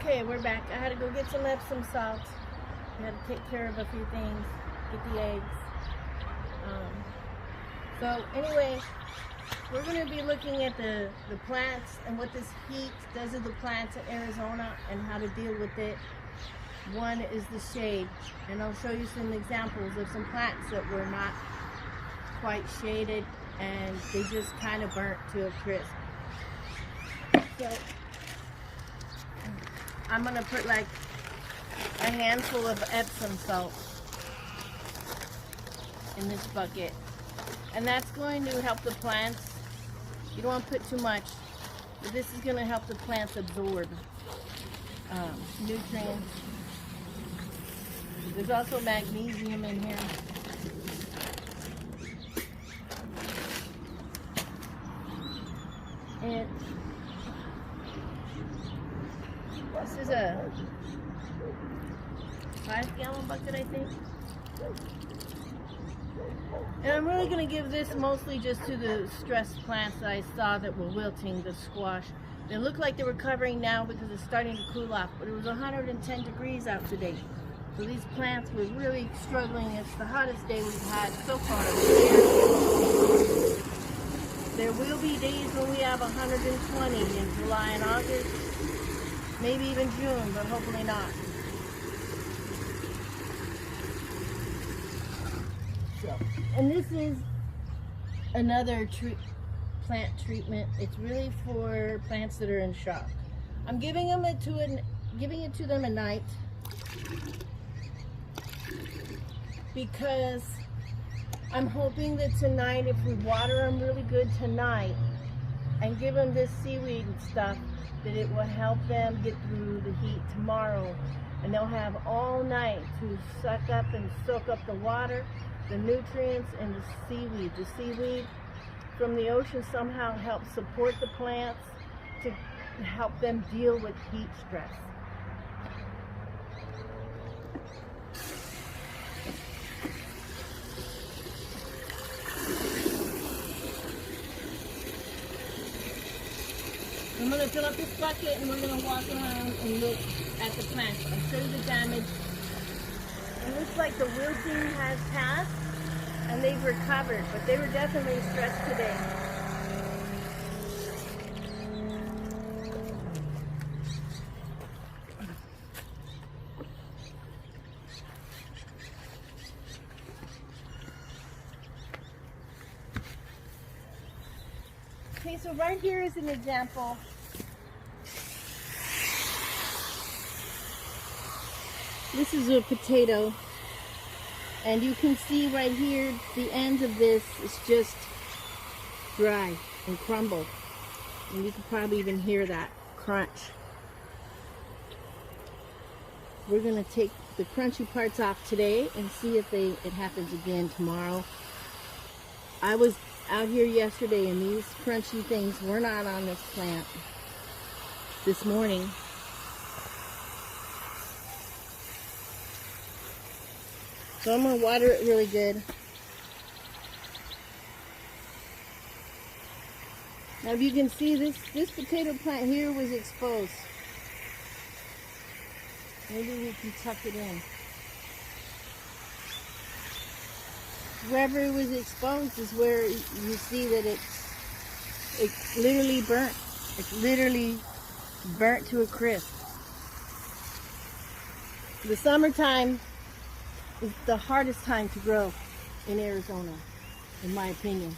Okay, we're back. I had to go get some Epsom salt. I had to take care of a few things, get the eggs. So anyway, we're going to be looking at the plants and what this heat does to the plants in Arizona and how to deal with it. One is the shade, and I'll show you some examples of some plants that were not quite shaded and they just kind of burnt to a crisp. So I'm going to put like a handful of Epsom salt in this bucket, and that's going to help the plants. You don't want to put too much, but this is going to help the plants absorb nutrients. There's also magnesium in here. And this is a 5-gallon bucket, I think. And I'm really going to give this mostly just to the stressed plants that I saw that were wilting, the squash. They look like they're recovering now because it's starting to cool off, but it was 110 degrees out today. So these plants were really struggling. It's the hottest day we've had so far this year. There will be days when we have 120 in July and August, maybe even June, but hopefully not. So, and this is another plant treatment. It's really for plants that are in shock. I'm giving it to them at night because I'm hoping that tonight, if we water them really good tonight and give them this seaweed and stuff, that it will help them get through the heat tomorrow, and they'll have all night to suck up and soak up the water, the nutrients, and the seaweed. The seaweed from the ocean somehow helps support the plants to help them deal with heat stress. I'm going to fill up this bucket and we're going to walk around and look at the plants. I'll show you the damage. It looks like the wilting has passed and they've recovered, but they were definitely stressed today. Okay, so right here is an example. This is a potato, and you can see right here the ends of this is just dry and crumbled, and you can probably even hear that crunch. We're going to take the crunchy parts off today and see if it happens again tomorrow. I was out here yesterday and these crunchy things were not on this plant this morning. So I'm going to water it really good. Now if you can see, this potato plant here was exposed. Maybe we can tuck it in. Wherever it was exposed is where you see that it's literally burnt. It's literally burnt to a crisp. The summertime is the hardest time to grow in Arizona, in my opinion.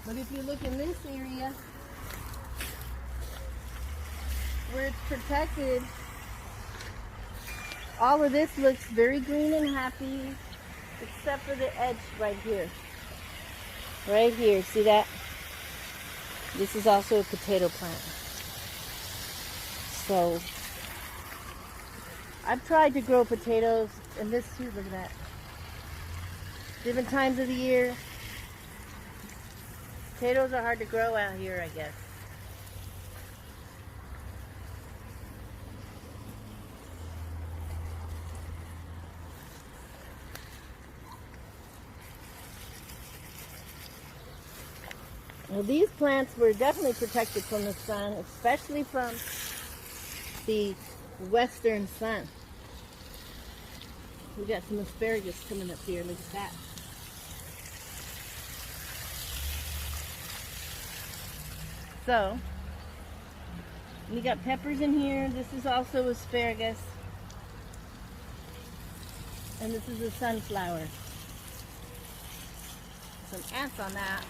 But if you look in this area, where it's protected, all of this looks very green and happy, except for the edge right here. Right here, see that? This is also a potato plant. So, I've tried to grow potatoes, and this too, look at that. Different times of the year. Potatoes are hard to grow out here, I guess. Well, these plants were definitely protected from the sun, especially from the western sun. We got some asparagus coming up here. Look at that. So, we got peppers in here. This is also asparagus. And this is a sunflower. Some ants on that.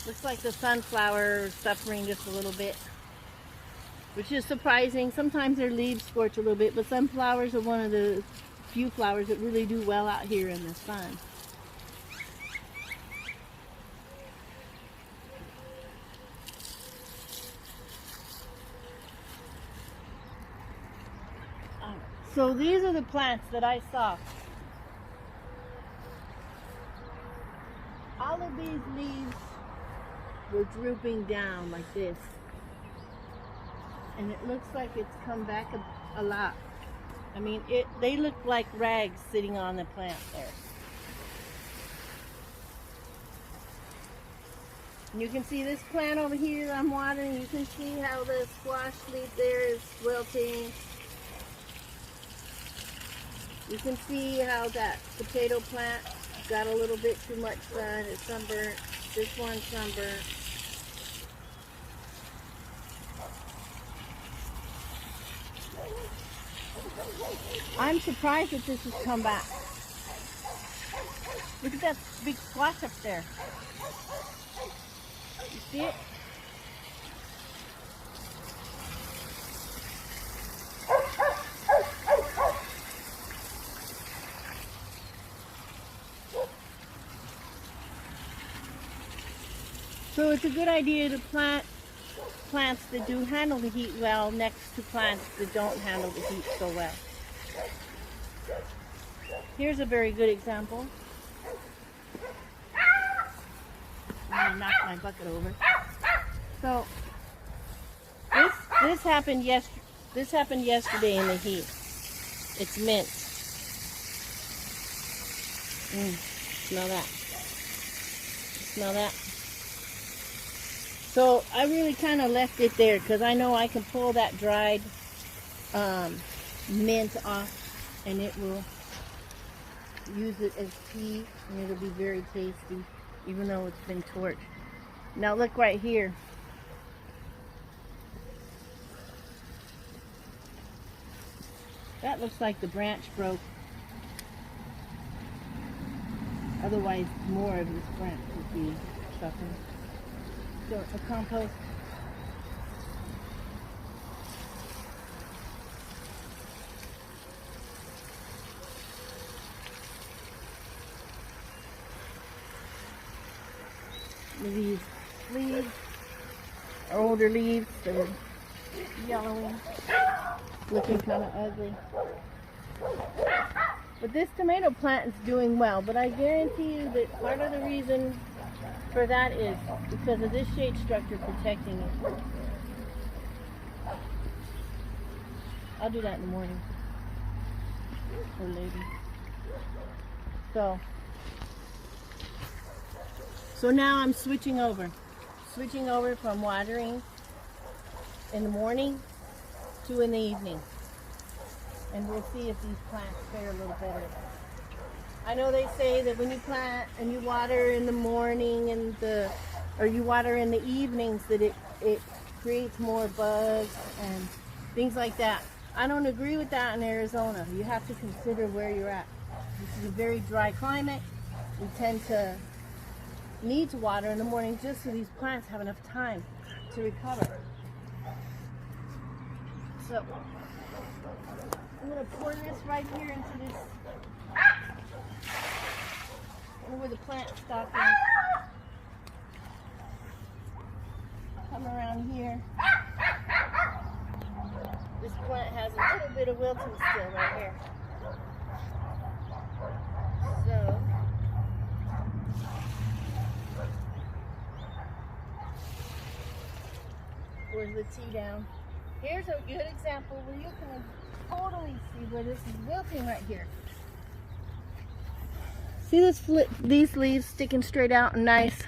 Looks like the sunflower is suffering just a little bit, which is surprising. Sometimes their leaves scorch a little bit, but sunflowers are one of the few flowers that really do well out here in the sun. So these are the plants that I saw. All of these leaves were drooping down like this. And it looks like it's come back a lot. I mean, they look like rags sitting on the plant there. And you can see this plant over here I'm watering. You can see how the squash leaf there is wilting. You can see how that potato plant got a little bit too much sun. It's sunburnt. This one's sunburnt. I'm surprised that this has come back. Look at that big squash up there. You see it? So it's a good idea to plant plants that do handle the heat well next to plants that don't handle the heat so well. Here's a very good example. I'm gonna knock my bucket over. So this happened yesterday in the heat. It's mint. Smell that. Smell that. So I really kind of left it there because I know I can pull that dried mint off and it will use it as tea and it'll be very tasty even though it's been torched. Now look right here. That looks like the branch broke. Otherwise more of this branch would be suffering. So a compost. These leaves are older leaves. They're yellowing, looking kind of ugly. But this tomato plant is doing well. But I guarantee you that part of the reason for that is because of this shade structure protecting it. I'll do that in the morning. Or later. So now I'm switching over. Switching over from watering in the morning to in the evening. And we'll see if these plants fare a little better. I know they say that when you plant and you water in the morning and or you water in the evenings that it creates more bugs and things like that. I don't agree with that in Arizona. You have to consider where you're at. This is a very dry climate. We tend to need to water in the morning just so these plants have enough time to recover. So I'm going to pour this right here into this where the plant stock is. Come around here. This plant has a little bit of wilting still right here. So where's the tea down? Here's a good example where you can totally see where this is wilting right here. See this these leaves sticking straight out and nice?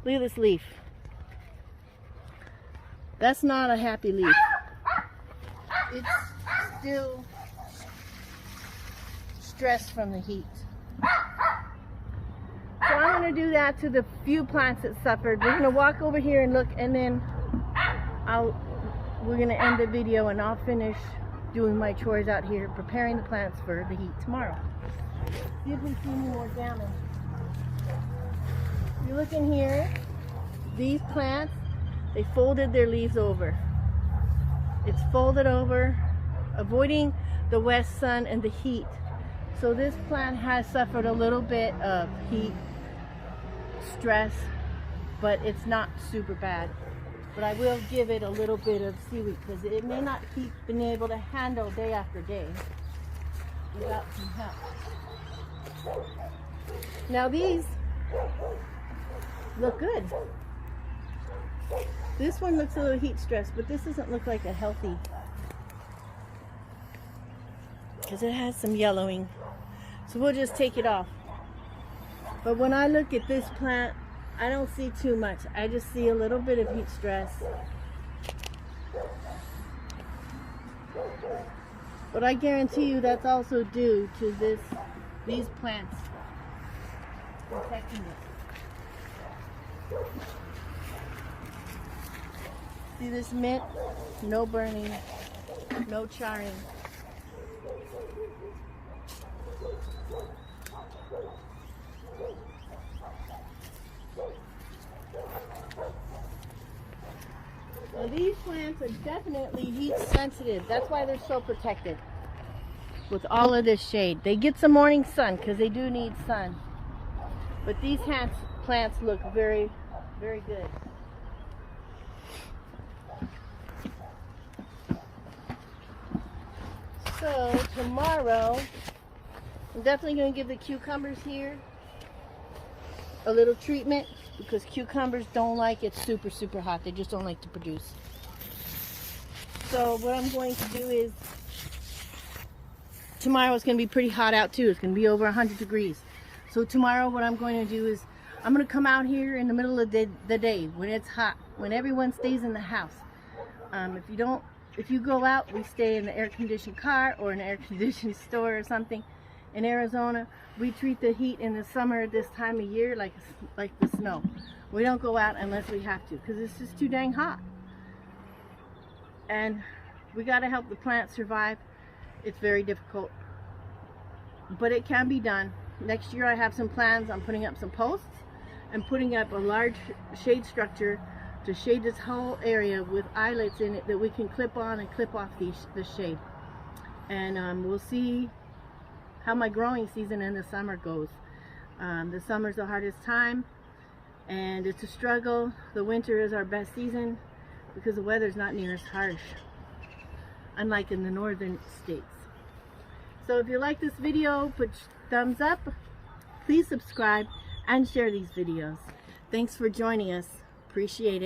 Look at this leaf. That's not a happy leaf. It's still stressed from the heat. So I'm going to do that to the few plants that suffered. We're going to walk over here and look, and then we're going to end the video, and I'll finish doing my chores out here, preparing the plants for the heat tomorrow. See if we see any more damage. If you look in here, these plants, they folded their leaves over. It's folded over, avoiding the west sun and the heat. So this plant has suffered a little bit of heat stress, but it's not super bad. But I will give it a little bit of seaweed because it may not keep being able to handle day after day without some help. Now these look good. This one looks a little heat stressed, but this doesn't look like a healthy, because it has some yellowing. So we'll just take it off. But when I look at this plant, I don't see too much. I just see a little bit of heat stress. But I guarantee you that's also due to these plants protecting it. See this mint? No burning, no charring. Now these plants are definitely heat sensitive. That's why they're so protected with all of this shade. They get some morning sun because they do need sun. But these plants look very, very good. So tomorrow, I'm definitely going to give the cucumbers here a little treatment, because cucumbers don't like it super, super hot. They just don't like to produce. So what I'm going to do is, tomorrow it's going to be pretty hot out too. It's going to be over 100 degrees. So tomorrow what I'm going to do is, I'm going to come out here in the middle of the day when it's hot, when everyone stays in the house. If you go out, we stay in the air-conditioned car or an air-conditioned store or something. In Arizona, we treat the heat in the summer this time of year like the snow. We don't go out unless we have to, because it's just too dang hot. And we got to help the plants survive. It's very difficult, but it can be done. Next year I have some plans on putting up some posts and putting up a large shade structure to shade this whole area with eyelets in it that we can clip on and clip off the shade. And we'll see how my growing season in the summer goes. The summer's the hardest time and it's a struggle. The winter is our best season because the weather's not near as harsh, unlike in the northern states. So if you like this video, put thumbs up, please subscribe and share these videos. Thanks for joining us. Appreciate it.